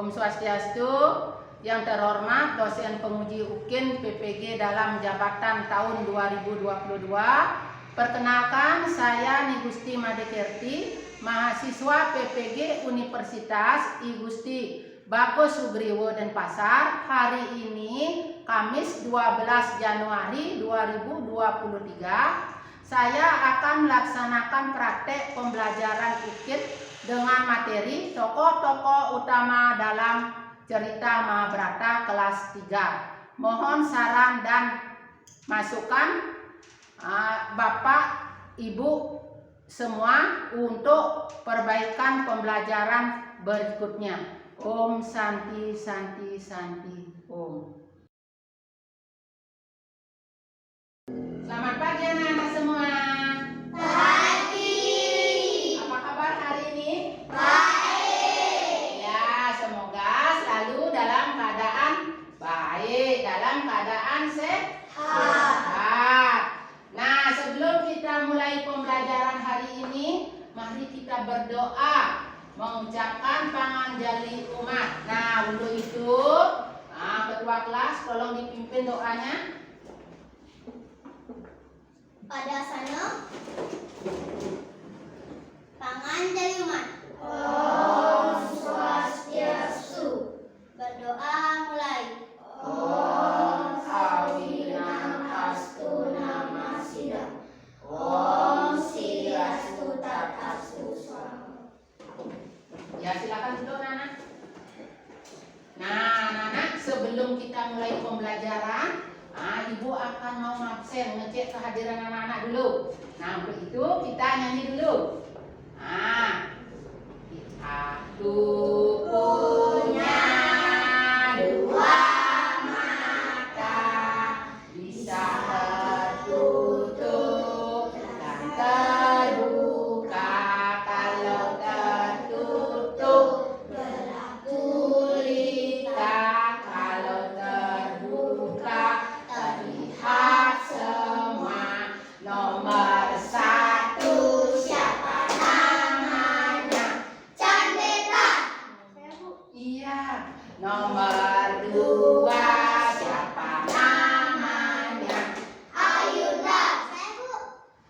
Om Swastiastu. Yang terhormat dosen penguji UKIN PPG dalam jabatan tahun 2022. Perkenalkan, saya Nigusti Madekirti, mahasiswa PPG Universitas I Gusti Bako Sugriwo Denpasar. Hari ini Kamis 12 Januari 2023. Saya akan melaksanakan praktek pembelajaran UKIN dengan materi tokoh-tokoh utama dalam cerita Mahabharata kelas 3. Mohon saran dan masukan Bapak Ibu semua untuk perbaikan pembelajaran berikutnya. Om Santi Santi Santi Om. Selamat pagi anak-anak semua. Pagi. Apa kabar hari ini? Baik. Ya, semoga selalu dalam keadaan baik, dalam keadaan sehat. Nah, sebelum kita mulai pembelajaran hari ini, mari kita berdoa mengucapkan panganjali umat. Nah, untuk itu, ketua kelas tolong dipimpin doanya. Pada sana panganjali umat. Om Swastiastu. Berdoa mulai. Om Awinam Astu Namasida. Om Swastiastu Tatastu Swami. Ya, silakan duduk anak. Nah, anak-anak, sebelum kita mulai pembelajaran, Ibu akan mau absen ngecek kehadiran anak-anak dulu. Nah, untuk itu kita nyanyi dulu. Aku punya dua mata, bisa tertutup dan terbuka. Kalau tertutup gelap gulita, kalau terbuka terlihat semua. Nomor 1 siapa namanya? Candeka. Iya. Nomor 2 siapa namanya? Ayunda. Saya Bu.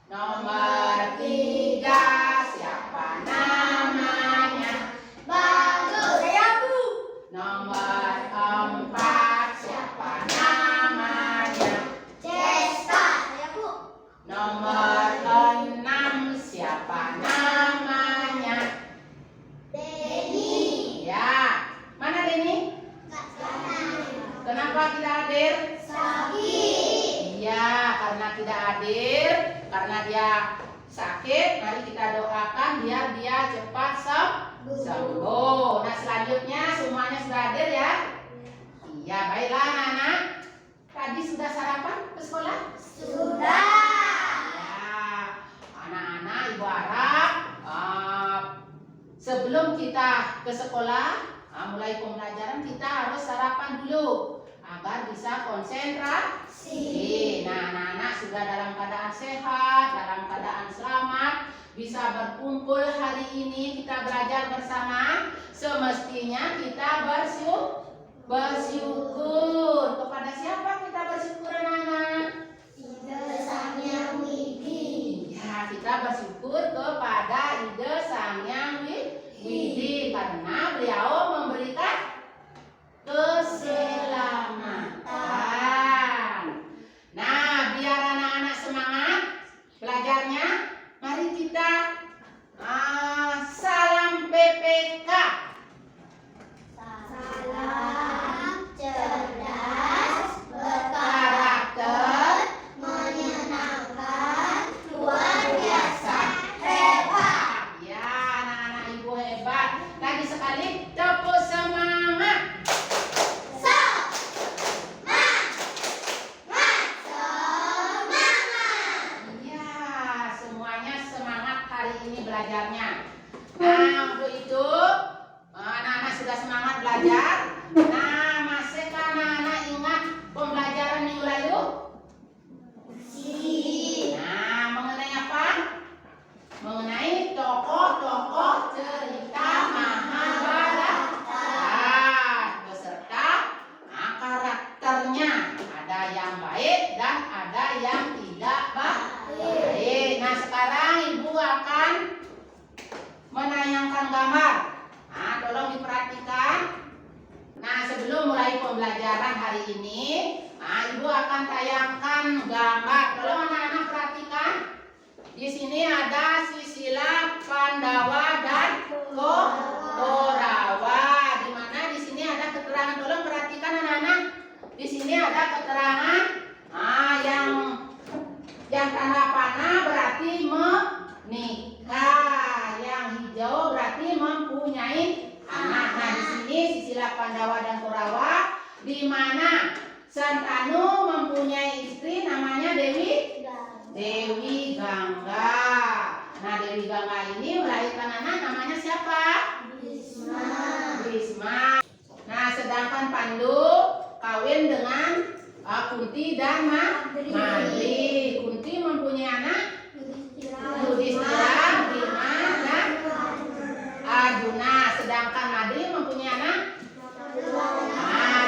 Nomor 3 siapa namanya? Bagus. Saya Bu. Nomor 4 siapa namanya? Cesta. Saya Bu. Nomor 6 siapa namanya? Denny. Ya. Mana Denny? Kenapa tidak hadir? Sakit. Iya, karena tidak hadir, karena dia sakit. Mari kita doakan biar dia cepat sembuh. Nah, selanjutnya semuanya sudah hadir ya? Iya, baiklah anak-anak. Tadi sudah sarapan ke sekolah? Sudah. Ya, anak-anak, Ibu harap sebelum kita ke sekolah, mulai pembelajaran, kita harus sarapan dulu agar bisa konsentrasi. Nah, anak-anak sudah dalam keadaan sehat, dalam keadaan selamat, bisa berkumpul hari ini, kita belajar bersama. Semestinya kita bersyukur. Kepada siapa kita bersyukur anak-anak? Ide Sang Hyang Widi. Ya, kita bersyukur kepada Ide Sang Hyang Widi karena beliau memberikan keselamatan. Nah, biar anak-anak semangat belajarnya, mari kita salam PPK. Salam cerdas contohnya. Ada yang baik dan ada yang tidak baik. Nah, sekarang Ibu akan menayangkan gambar. Nah, tolong diperhatikan. Nah, sebelum mulai pembelajaran hari ini, Ibu akan tayangkan gambar. Tolong anak-anak perhatikan. Di sini ada Sisila, Pandawa, dan Korawa. Di mana di sini ada keterangan. Tolong perhatikan anak-anak. Di sini ada keterangan yang tanda panah berarti menikah. Yang hijau berarti mempunyai anak. Nah, di sini Sisila, Pandawa, dan Korawa, di mana Santanu mempunyai istri namanya Dewi Gangga. Nah, Dewi Gangga ini melahirkan anak namanya siapa? Bisma. Nah, sedangkan Pandu kawin dengan Kunti dan Madri. Kunti mempunyai anak Yudhistira, Bima, dan Arjuna. Sedangkan Madri mempunyai anak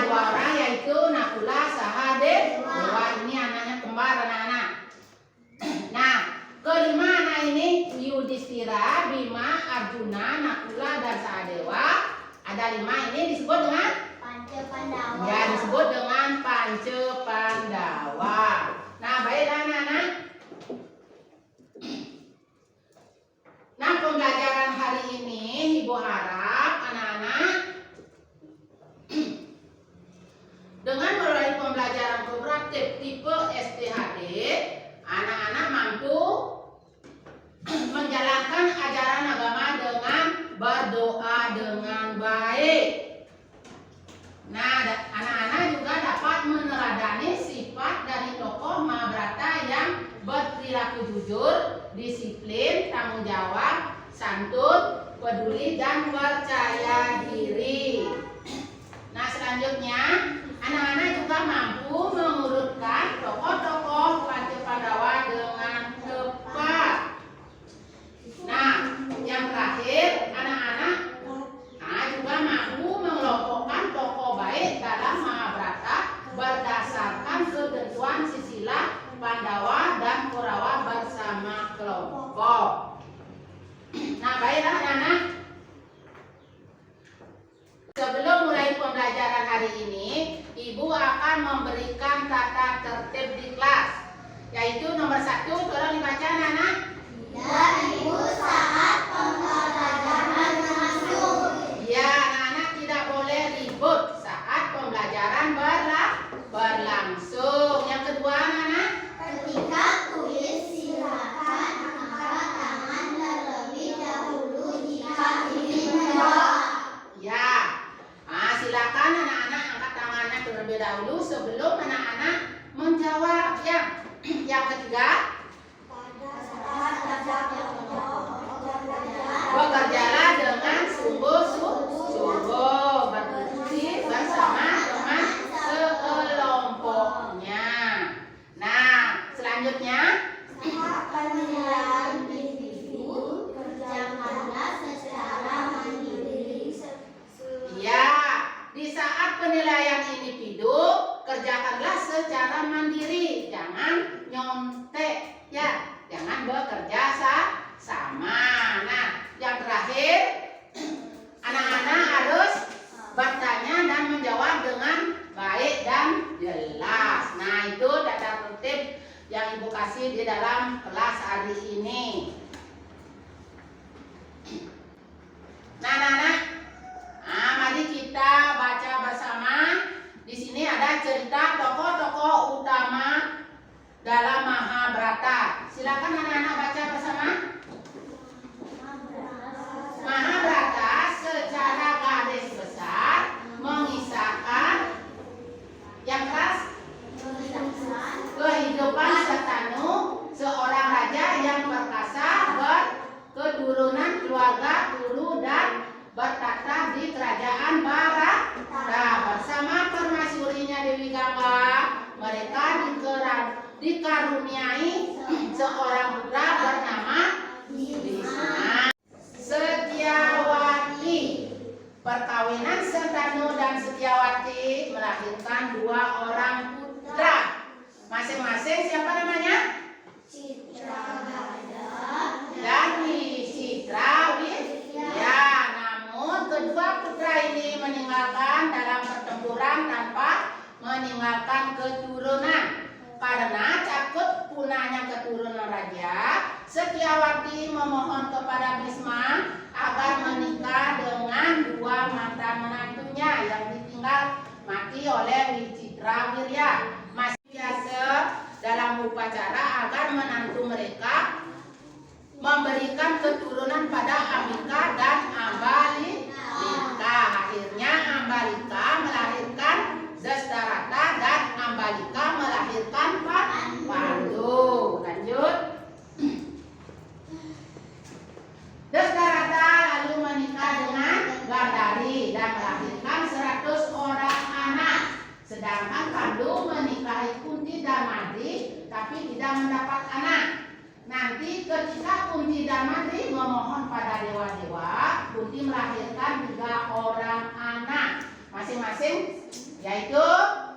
dua orang, yaitu Nakula, Sahadewa. Ini anaknya kembar anak-anak. Nah, kelima anak ini Yudhistira, Bima, Arjuna, Nakula, dan Sahadewa. Ada 5 ini disebut dengan Pandawa. ya, disebut dengan Panca Pandawa. Nah, baiklah anak-anak. Nah, pembelajaran hari ini Ibu harap anak-anak dengan melalui pembelajaran kooperatif tipe STHD, anak-anak mampu menjalankan ajaran agama dengan berdoa dengan baik. Nah, anak-anak juga dapat meneladani sifat dari tokoh Mahabharata yang berperilaku jujur, disiplin, tanggung jawab, santun, peduli, dan percaya diri. Nah, selanjutnya anak-anak juga mampu mengurutkan tokoh-tokoh Panca Pandawa dengan tepat. Nah, yang terakhir anak-anak juga mampu mengelompokkan tokoh baik dalam Mahabharata berdasarkan ketentuan Sisila, Pandawa, dan Korawa bersama kelompok. Nah, baiklah anak-anak. Sebelum mulai pembelajaran hari ini, Ibu akan memberikan tata tertib di kelas. Yaitu nomor 1, tolong dibaca anak-anak. Dan Ibu saat pembelajaran berlangsung. Ya, anak-anak tidak boleh ribut saat pembelajaran berlangsung. Yang kedua, anak-anak. Ketika tulis, silakan angkat tangan terlebih dahulu jika ingin menjawab. Ya, silakan anak-anak angkat tangannya terlebih dahulu sebelum anak-anak menjawab. Ya. Yang ketiga, bekerjalah dengan sungguh-sungguh, berdiskusi bersama teman sekelompoknya. Nah, selanjutnya, Saat penilaian individu, kerjakanlah secara mandiri. ya, di saat penilaian individu, kerjakanlah secara mandiri, jangan nyontek, ya, jangan bekerja sama. Nah, yang terakhir, anak-anak harus bertanya dan menjawab dengan baik dan jelas. Nah, itu tata tertib yang Ibu kasih di dalam kelas hari ini. Nah, anak-anak, mari kita baca bersama. Di sini ada cerita tokoh-tokoh utama dalam Mahabharata. Silakan anak-anak baca bersama. Mahabharata secara garis besar mengisahkan yang keras kehidupan Santanu, seorang raja yang perkasa, berketurunan keluarga Kuru dan bertahta di kerajaan Bharata. Bersama permaisurinya Dewi Gangga, mereka dikaruniai seorang putra bernama Bisma. Setiawati. Perkawinan Santanu dan Setiawati melahirkan 2 orang meninggalkan keturunan. Karena takut punahnya keturunan raja, Setyawati memohon kepada Bisma agar menikah dengan dua mantan menantunya yang ditinggal mati oleh Wicitrawirya. Masih biasa dalam upacara agar menantu mereka memberikan keturunan pada Ambika dan Ambalika. Akhirnya Ambalika melahirkan Dastarata dan Ambalika melahirkan Pandu. Lanjut. Dastarata lalu menikah dengan Gandari dan melahirkan 100 orang anak. Sedangkan Pandu menikahi Kunti dan Madri tapi tidak mendapat anak. Nanti ketika Kunti dan Madri memohon pada dewa-dewa, Kunti melahirkan 3 orang anak masing-masing, yaitu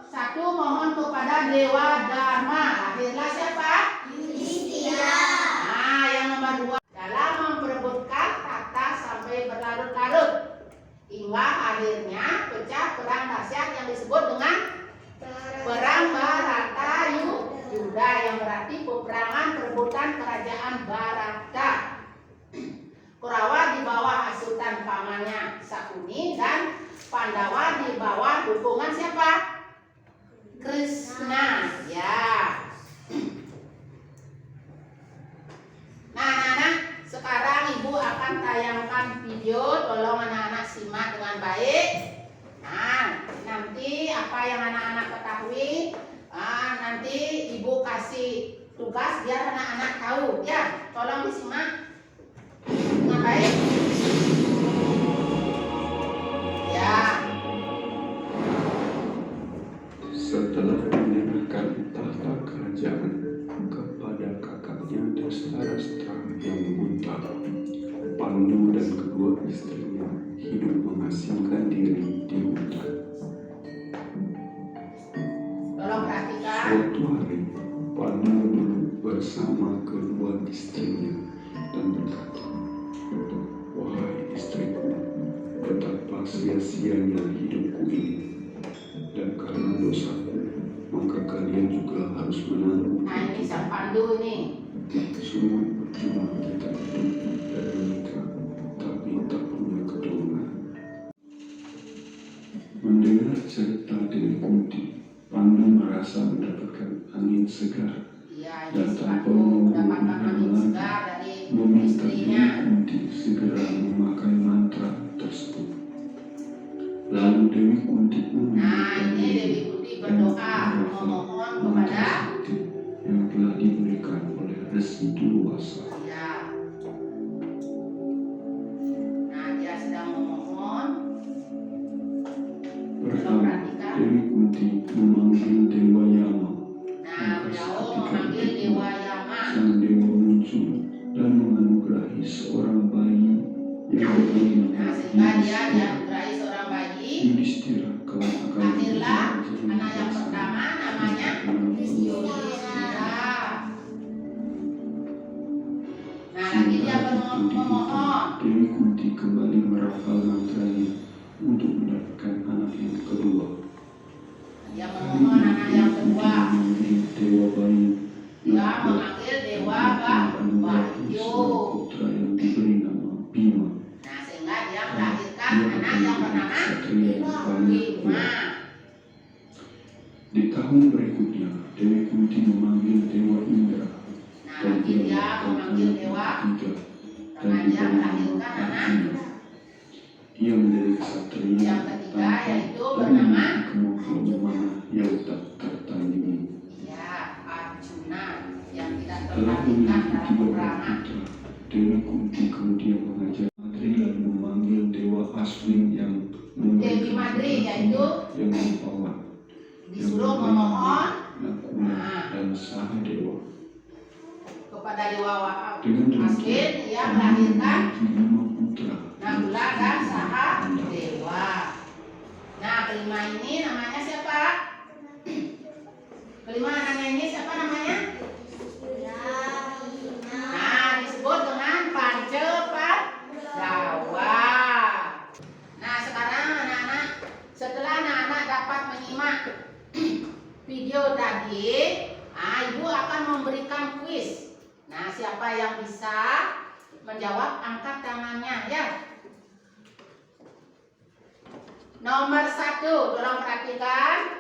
satu mohon kepada Dewa Dharma, lahirlah siapa? Yudhistira. Nah, yang nomor 2 dalam memperebutkan tahta sampai berlarut-larut hingga akhirnya pecah perang dahsyat yang disebut dengan Perang Bharatayuddha, yang berarti peperangan perebutan kerajaan Bharata. Kurawa di bawah hasutan pamannya Sakuni dan Pandawa di bawah dukungan siapa? Krishna. Ya. Nah, anak-anak, sekarang ibu akan tayangkan video. Tolong anak-anak simak dengan baik. Nah, nanti apa yang anak-anak ketahui, nanti ibu kasih tugas biar anak-anak tahu. Ya, tolong disimak dengan baik. Ya. Setelah menyerahkan tahta kerajaan kepada kakaknya Dastarastra yang buta, Pandu dan kedua istrinya hidup mengasingkan diri di hutan. Tolong perhatikan. Suatu hari, Pandu duduk bersama kedua istrinya dan berkata, "Wahai istriku, betapa sia-sianya hidupku ini. Dan karena dosaku, maka kalian juga harus menanggung. Nah, ini sang Pandu nih. Semua percuma kita hidup dan menikah, tapi tak punya keturunan." Mendengar cerita dari Kunti, Pandu merasa mendapatkan angin segar Iya, ini dan si tanpa Pandu mendapatkan angin menunggu segar dari meminta istrinya. Kunti segera memakai mantra tersebut. Lalu Dewi Kunti pun Nah, ini Dewi Kunti berdoa memohon kepada yang telah diberikan oleh Resi Durwasa. ya. Nah, dia sedang memohon. Tolong Pertama, perhatikan. Dewi Kunti memanggil Dewa Yama. Nah, beliau memanggil Dewa Yama. Sang dewa muncul dan menganugerahi seorang bayi yang bernama Nah, sehingga dia dianugerahi seorang bayi. Yudhistira kelak akan Lahirlah menjadi anak yang raja. pertama, namanya Yudhistira. Nah, lagi dia memohon. Dewi Kunti kembali merafal mantranya untuk mendapatkan anak yang kedua. Dia memohon anak yang kedua. Memanggil Dewa Bayu. Dia memanggil Dewa Bayu. Putra yang diberi nama Bima. Nah, sehingga dia melahirkan anak yang bernama Bima. Di tahun berikutnya, Dewi Kunti memanggil Dewa Indra. Nah, lagi dia memanggil Dewa. Karena dia melahirkan anak Ia menjadi kesatria yang ketiga, yaitu dan bernama kemampuan mana yang tak tertandingi. ya Arjuna yang tidak Telah terkalahkan memiliki dalam 3 peperangan. putra, Dewi Kunti kemudian mengajar Madri lalu memanggil Dewa Aswin yang Dewi Madri yaitu yang mempawan, disuruh memohon Nakula dan Sahadewa. kepada Dewa Dengan Aswin. demikian, Ia melahirkan memiliki 5 putra. Nagula dan Sahadewa. Nah, kelima ini namanya siapa? Kelima anaknya ini siapa namanya? Nah, disebut dengan Pancepandawa. Nah, sekarang anak-anak, setelah anak-anak dapat menyimak video tadi, Ibu akan memberikan kuis. Nah, siapa yang bisa menjawab angkat tangannya ya. Nomor 1, tolong perhatikan.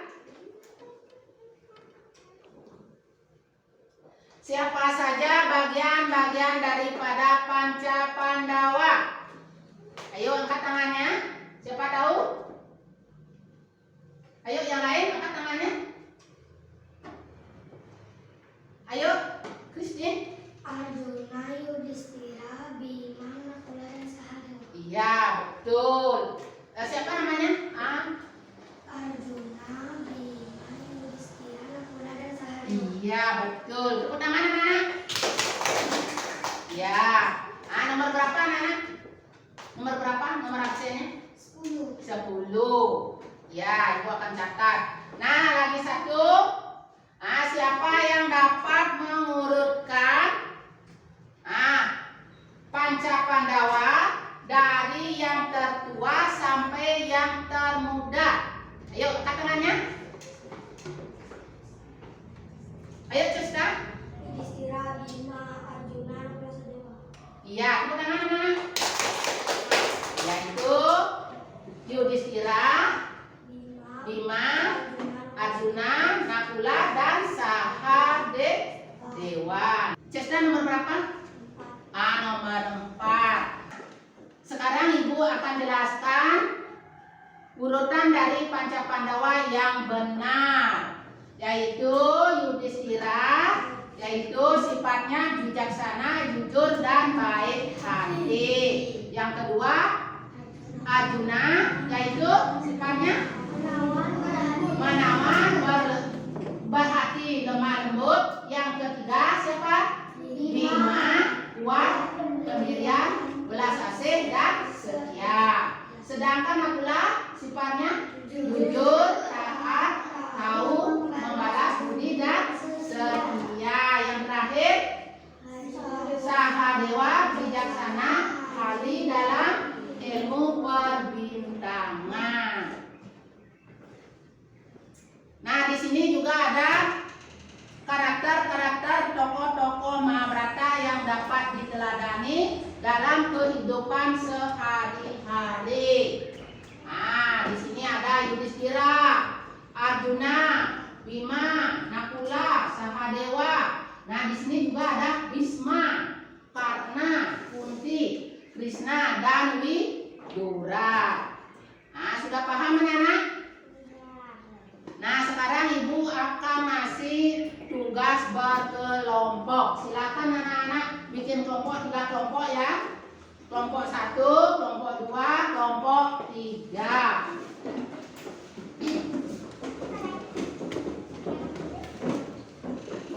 Siapa saja bagian-bagian daripada Panca Pandawa? Ayo angkat tangannya. Siapa tahu? Ayo yang lain angkat tangannya. Ayo, Christine. Arjuna, Yudhistira, Bima, Nakula, dan Sahadewa. Iya, betul. Siapa namanya? Arjuna, Bima, Yudhistira, Nakula, dan Sahadewa. Iya, betul. Tepuk tangan anak-anak. Ya. Nomor berapa anak-anak? Nomor berapa? Nomor absennya? 10. 10. Ya, Ibu akan catat. Nah, lagi satu. Siapa yang dapat mengurutkan Panca Pandawa dari yang tertua sampai yang termuda? Ayo, angkat tangannya. Ayo, Cesta. Yudhistira, Bima, Arjuna, Nakula, Sahadewa. Iya, tepuk tangan anak-anak. Yaitu Yudhistira, Bima, Arjuna, Nakula, dan Sahadewa. Cesta nomor berapa? Nomor 4. Sekarang Ibu akan jelaskan urutan dari Panca Pandawa yang benar, yaitu Yudhistira, yaitu sifatnya bijaksana, jujur, dan baik hati. Yang kedua, Arjuna, yaitu sifatnya menawan, berhati lemah lembut. Yang ketiga siapa? Bima, kuat, pendirian, belas asih, dan setia. Sedangkan Nakula sifatnya jujur, taat, tahu membalas budi, dan setia. Yang terakhir Sahadewa, bijaksana, ahli dalam ilmu perbintangan. Nah, di sini juga ada karakter-karakter tokoh-tokoh Mahabharata yang dapat diteladani dalam kehidupan sehari-hari. Nah, di sini ada Yudhistira, Arjuna, Bima, Nakula, Sahadewa. Nah, di sini juga ada Bhisma, Karna, Kunti, Krishna, dan Widura. Nah, sudah paham anak-anak? Nah, sekarang Ibu akan ngasih tugas berkelompok. Silakan anak-anak bikin kelompok 3 kelompok ya. Kelompok 1, kelompok 2, kelompok 3.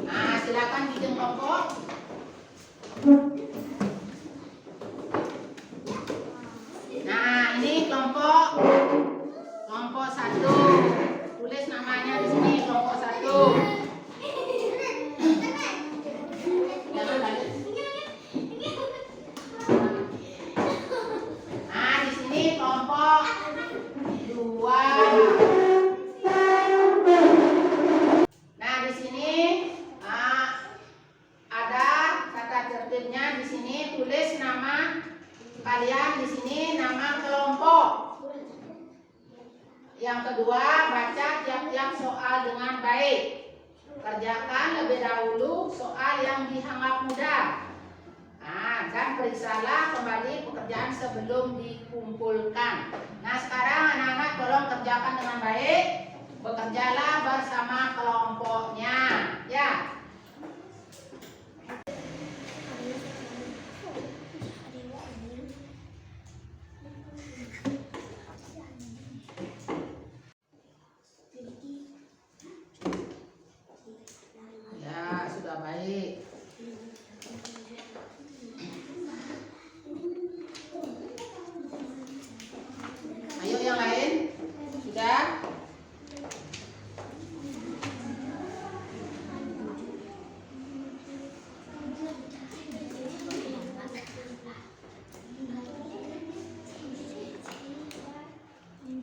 Nah, silakan bikin kelompok. Nah, ini kelompok 1. Tulis namanya di sini, kelompok 1. Jangan balik. Nah, di sini kelompok 2. Nah, di sini ada tata tertibnya. Di sini tulis nama kalian, di sini nama kelompok. Yang kedua, baca tiap-tiap soal dengan baik. Kerjakan lebih dahulu soal yang dianggap mudah. Dan periksalah kembali pekerjaan sebelum dikumpulkan. Nah, sekarang anak-anak tolong kerjakan dengan baik. Bekerjalah bersama kelompoknya, ya. Ya, sudah baik. Ayo yang lain. Sudah?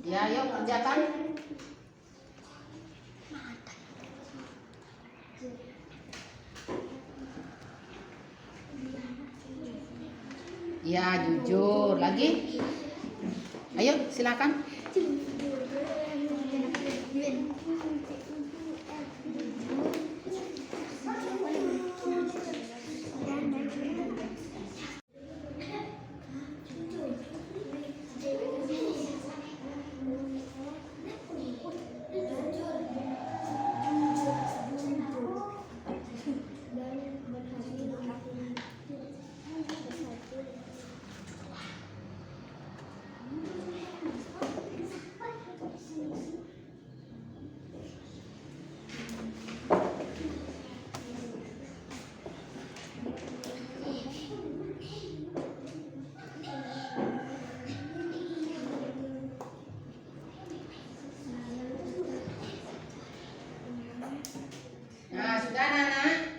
Ya, yuk kerjakan. Ya, jujur. Lagi? Ayo, silakan. Nah, sudah anak-anak?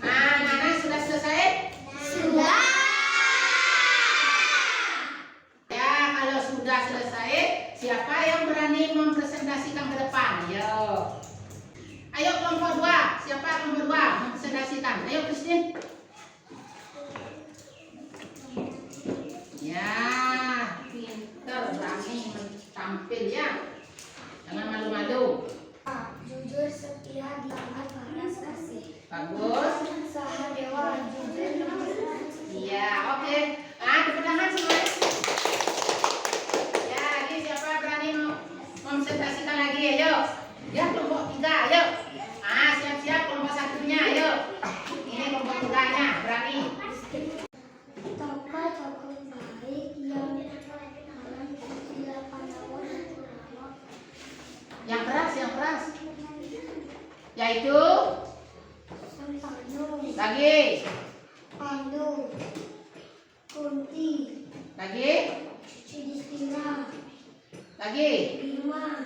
Anak-anak sudah selesai? Sudah. Ya, kalau sudah selesai, siapa yang berani mempresentasikan ke depan? Ayo. Ayo kelompok 2. Siapa kelompok 2 mempresentasikan? Ayo, Christine. Ya, pinter, berani tampil ya. Jangan malu-malu. Jujur, setia, taat, balas kasih. Bagus. Sahadewa, jujur, Iya, oke. Tepuk tangan semua. Ya, lagi siapa berani mempresentasikan lagi? Ayo. Ya, kelompok 3, ayo. Siap-siap kelompok 1-nya, ayo. Ini kelompok 3-nya, berani. tokoh-tokoh baik yang sila pahlawan dan ulama. Yang keras. Yaitu Sempanu, lagi, Pandu, Kunti, lagi, Yudhistira, lagi. Bima,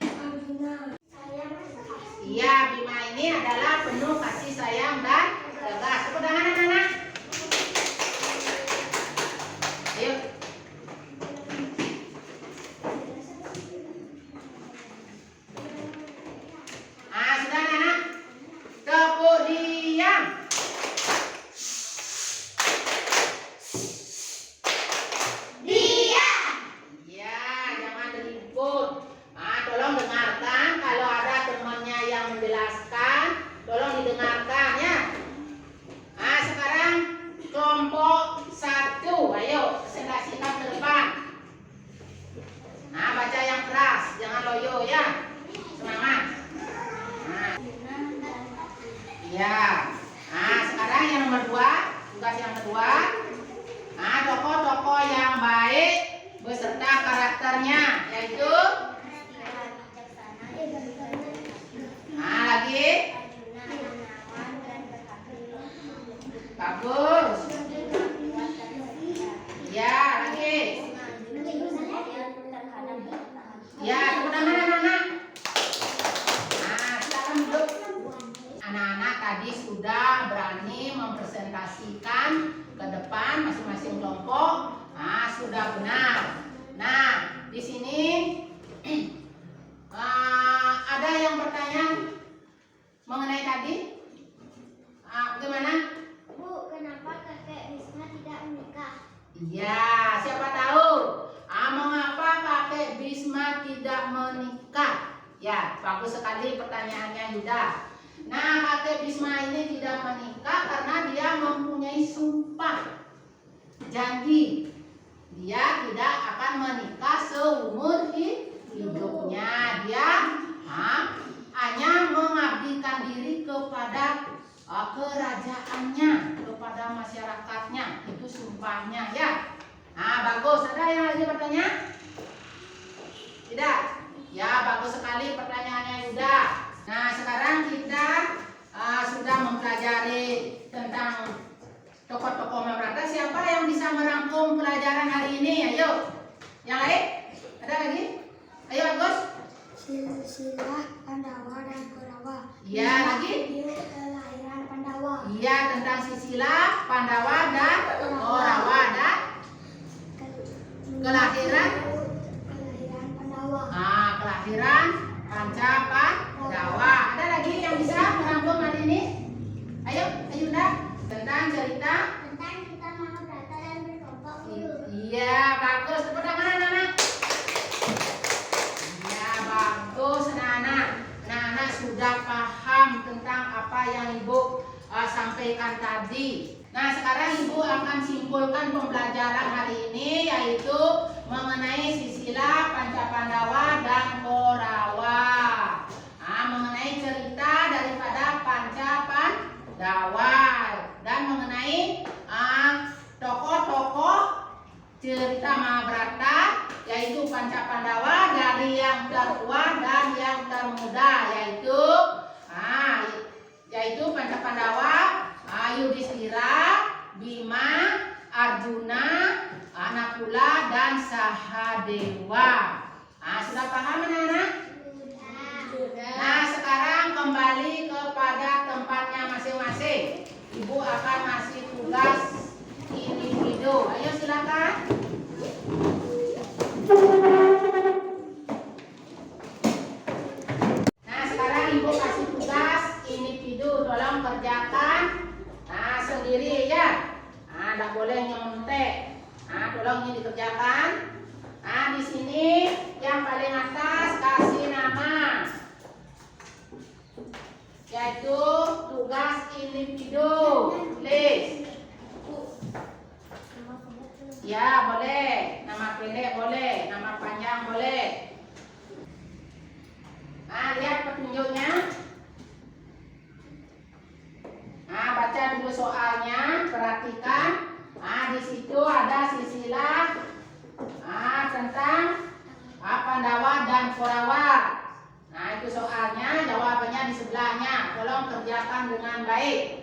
Arjuna. Sayang kasih. Iya, Bima ini adalah penuh kasih sayang dan tegas. Tepuk tangan anak-anak. Ayo. Sudah anak-anak. Tepuk diam. Diam. Ya, jangan ribut. Tolong dengarkan. Kalau ada temannya yang menjelaskan, tolong didengarkan ya. Sekarang kelompok 1, ayo presentasikan ke depan. Baca yang keras, jangan loyo ya. Semangat. Ya. Sekarang yang nomor 2, tugas yang kedua. Tokoh-tokoh yang baik beserta karakternya, yaitu lagi. Bagus. Ya, lagi. Ya, tepuk tangan anak-anak. Silakan duduk. Anak-anak tadi sudah berani mempresentasikan ke depan masing-masing kelompok. Sudah benar. Nah, di sini ada yang bertanya mengenai tadi. Bagaimana? Bu, kenapa kakek Bisma tidak menikah? Iya, siapa tahu mengapa kakek Bisma tidak menikah? Ya, bagus sekali pertanyaannya Yuda. Nah, kakek Bisma ini tidak menikah karena dia mempunyai sumpah janji. Dia tidak akan menikah seumur hidupnya. Dia hanya mengabdikan diri kepada kerajaannya, kepada masyarakatnya. Itu sumpahnya ya. Bagus. Ada yang lagi bertanya? Tidak? Ya, bagus sekali pertanyaannya Yuda. Nah, sekarang kita sudah mempelajari tentang tokoh-tokoh Mahabharata. Siapa yang bisa merangkum pelajaran hari ini? Ayo. Yang lain? Ada lagi? Ayo Agus. Silsilah Pandawa dan Korawa. Iya, lagi. Kelahiran Pandawa. Iya, tentang silsilah Pandawa dan Korawa dan kelahiran Pandawa. kelahiran Pancapandawa. Ada lagi yang bisa merangkum hari ini? Ayo, Ayunda, tentang cerita. Tentang kita Mahabharata dan berkelompok guru. Iya, bagus. Tepuk tangan anak-anak. Iya, bagus anak-anak. Anak-anak sudah paham tentang apa yang Ibu sampaikan tadi. Nah, sekarang Ibu akan simpulkan pembelajaran hari ini, yaitu mengenai silsilah Pancapandawa dan Korawa. Mengenai cerita daripada Pancapandawa dan mengenai tokoh-tokoh cerita Mahabharata, yaitu Pancapandawa, dari yang tertua dan yang termuda, yaitu Pancapandawa, Yudhistira, Bima, Arjuna, Nakula, dan Sahadewa. Sudah paham anak-anak? Sudah. Nah, sekarang kembali kepada tempatnya masing-masing. Ibu akan ngasih tugas individu. Ayo silakan. Nah, sekarang Ibu kasih tugas individu. Tolong kerjakan sendiri ya. Tidak boleh nyontek. Tolong ini dikerjakan. Di sini yang paling atas kasih nama, yaitu tugas individu. Tulis. Ya, boleh. Nama pendek boleh, nama panjang boleh. Lihat petunjuknya. Baca dulu soalnya, perhatikan. Di situ ada silsilah tentang Pandawa dan Korawa. Itu soalnya, jawabannya di sebelahnya. Tolong kerjakan dengan baik.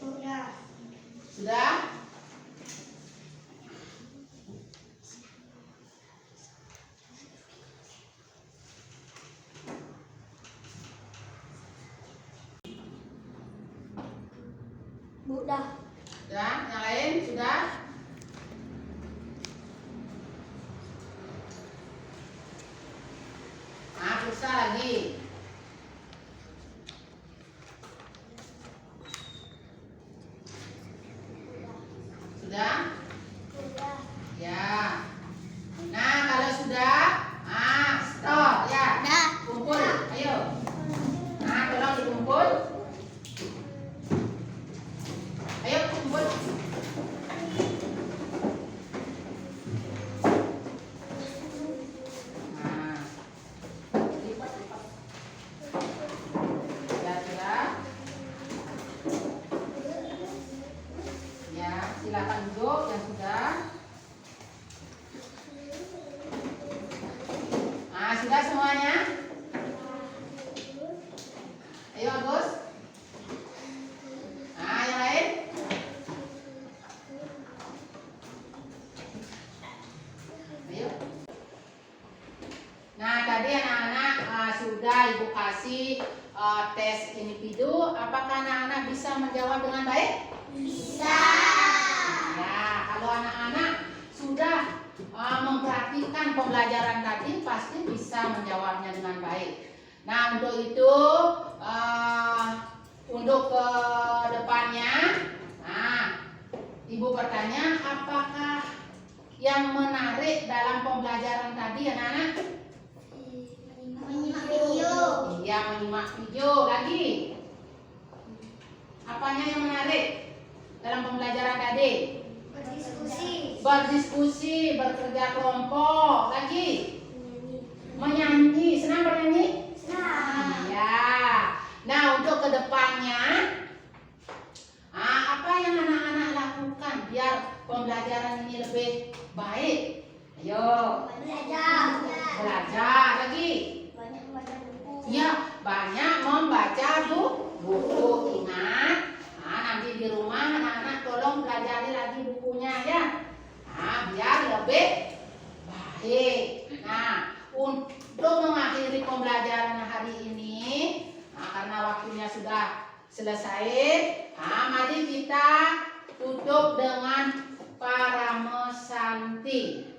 Sudah? Sudah. Sudah? Yang lain sudah? Periksa lagi. Sudah? Sudah. Ya. Nah, kalau sudah, stop ya. Sudah. Kumpul, ayo. Tolong dikumpul. Ayo kumpul. Lipat. Ya, sudah. Ya, silakan duduk yang sudah. Sudah semuanya? Ayo Agus. Yang lain? Ayo. Nah, tadi anak-anak sudah Ibu kasih tes individu. Apakah anak-anak bisa menjawab dengan baik? Bisa. Ya, kalau anak-anak sudah memperhatikan pembelajaran tadi, pasti bisa menjawabnya dengan baik. Nah, untuk itu, untuk ke depannya, Ibu bertanya, apakah yang menarik dalam pembelajaran tadi, anak-anak? Menyimak video. Ya, menyimak video lagi. Apanya yang menarik dalam pembelajaran Dade? Berdiskusi, bekerja kelompok, lagi menyanyi. Senang bernyanyi? Ya. Nah, untuk kedepannya, apa yang anak-anak lakukan biar pembelajaran ini lebih baik? Ayo. Belajar lagi. Ya, banyak membaca buku. Ingat, nanti di rumah anak-anak tolong pelajari lagi bukunya ya. Biar lebih baik. Nah, untuk mengakhiri pembelajaran hari ini, karena waktunya sudah selesai, mari kita tutup dengan Paramesanti.